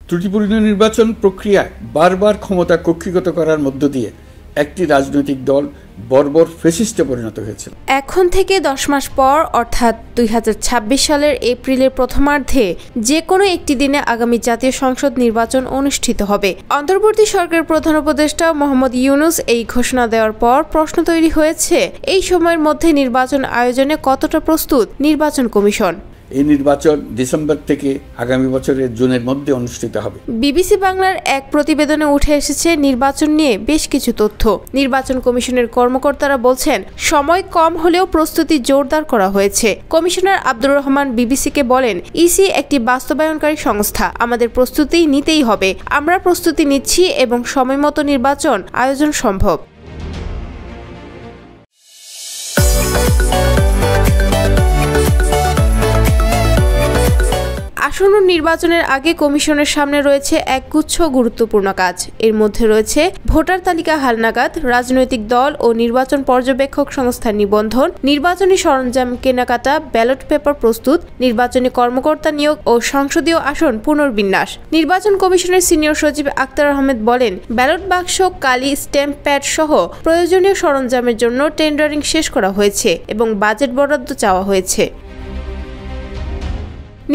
ত্রুটিপূর্ণ নির্বাচন প্রক্রিয়ায় বারবার ক্ষমতা কক্ষিগত করার মধ্য দিয়ে একটি রাজনৈতিক দল বর্বর ফ্যাসিস্টে পরিণত হয়েছে। এখন থেকে 10 মাস পর অর্থাৎ 2026 সালের এপ্রিলের প্রথমার্ধে যে কোনো একটি দিনে আগামী জাতীয় সংসদ নির্বাচন অনুষ্ঠিত হবে। অন্তর্বর্তী সরকারের প্রধান উপদেষ্টা মোহাম্মদ ইউনূস এই ঘোষণা দেওয়ার পর প্রশ্ন তৈরি হয়েছে, এই সময়ের মধ্যে নির্বাচন আয়োজনে কতটা প্রস্তুত নির্বাচন কমিশন। এই নির্বাচন ডিসেম্বর থেকে আগামী বছরের জুনের মধ্যে অনুষ্ঠিত হবে। বিবিসি বাংলার এক প্রতিবেদনে উঠে এসেছে নির্বাচন নিয়ে বেশ কিছু তথ্য। নির্বাচন কমিশনের কর্মকর্তারা বলছেন, সময় কম হলেও প্রস্তুতি জোরদার করা হয়েছে। কমিশনার আব্দুর রহমান বিবিসিকে বলেন, ইসি একটি বাস্তবায়নকারী সংস্থা, আমাদের প্রস্তুতি নিতেই হবে। আমরা প্রস্তুতি নিচ্ছি এবং সময়মতো নির্বাচন আয়োজন সম্ভব। আসন্ন নির্বাচনের আগে কমিশনের সামনে রয়েছে একগুচ্ছ গুরুত্বপূর্ণ কাজ। এর মধ্যে রয়েছে ভোটার তালিকা হালনাগাদ, রাজনৈতিক দল ও নির্বাচন পর্যবেক্ষক সংস্থার নিবন্ধন, নির্বাচনী সরঞ্জাম কেনাকাটা, ব্যালট পেপার প্রস্তুত, নির্বাচনী কর্মকর্তা নিয়োগ ও সংসদীয় আসন পুনর্বিন্যাস। নির্বাচন কমিশনের সিনিয়র সচিব আক্তার আহমেদ বলেন, ব্যালট বাক্স, কালি, স্ট্যাম্প প্যাড সহ প্রয়োজনীয় সরঞ্জামের জন্য টেন্ডারিং শেষ করা হয়েছে এবং বাজেট বরাদ্দ চাওয়া হয়েছে।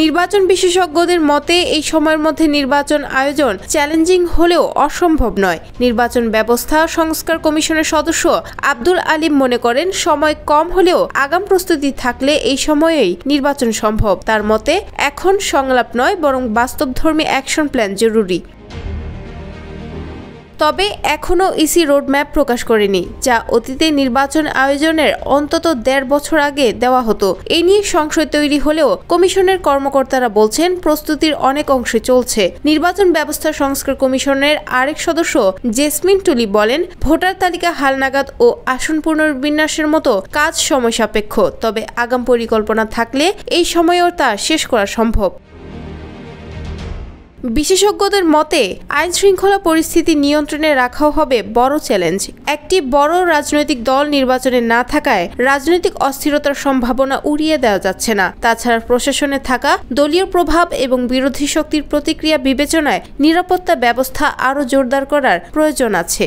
নির্বাচন বিশেষজ্ঞদের মতে এই সময়ের মধ্যে নির্বাচন আয়োজন চ্যালেঞ্জিং হলেও অসম্ভব নয়। নির্বাচন ব্যবস্থা সংস্কার কমিশনের সদস্য আব্দুল আলিম মনে করেন, সময় কম হলেও আগাম প্রস্তুতি থাকলে এই সময়েই নির্বাচন সম্ভব। তার মতে এখন সংলাপ নয়, বরং বাস্তবধর্মী অ্যাকশন প্ল্যান জরুরি। তবে এখনও ইসি রোডম্যাপ প্রকাশ করেনি, যা অতীতে নির্বাচন আয়োজনের অন্তত 1.5 বছর আগে দেওয়া হতো। এই নিয়ে সংশয় তৈরি হলেও কমিশনের কর্মকর্তারা বলছেন, প্রস্তুতির অনেক অংশে চলছে। নির্বাচন ব্যবস্থা সংস্কার কমিশনের আরেক সদস্য জেসমিন টুলি বলেন, ভোটার তালিকা হালনাগাদ ও আসন পুনর্বিন্যাসের মতো কাজ সময় সাপেক্ষ, তবে আগাম পরিকল্পনা থাকলে এই সময়েও তা শেষ করা সম্ভব। বিশেষজ্ঞদের মতে আইন শৃঙ্খলা পরিস্থিতি নিয়ন্ত্রণে রাখাও হবে বড় চ্যালেঞ্জ। একটি বড় রাজনৈতিক দল নির্বাচনে না থাকায় রাজনৈতিক অস্থিরতার সম্ভাবনা উড়িয়ে দেওয়া যাচ্ছে না। তাছাড়া প্রশাসনে থাকা দলীয় প্রভাব এবং বিরোধী শক্তির প্রতিক্রিয়া বিবেচনায় নিরাপত্তা ব্যবস্থা আরও জোরদার করার প্রয়োজন আছে।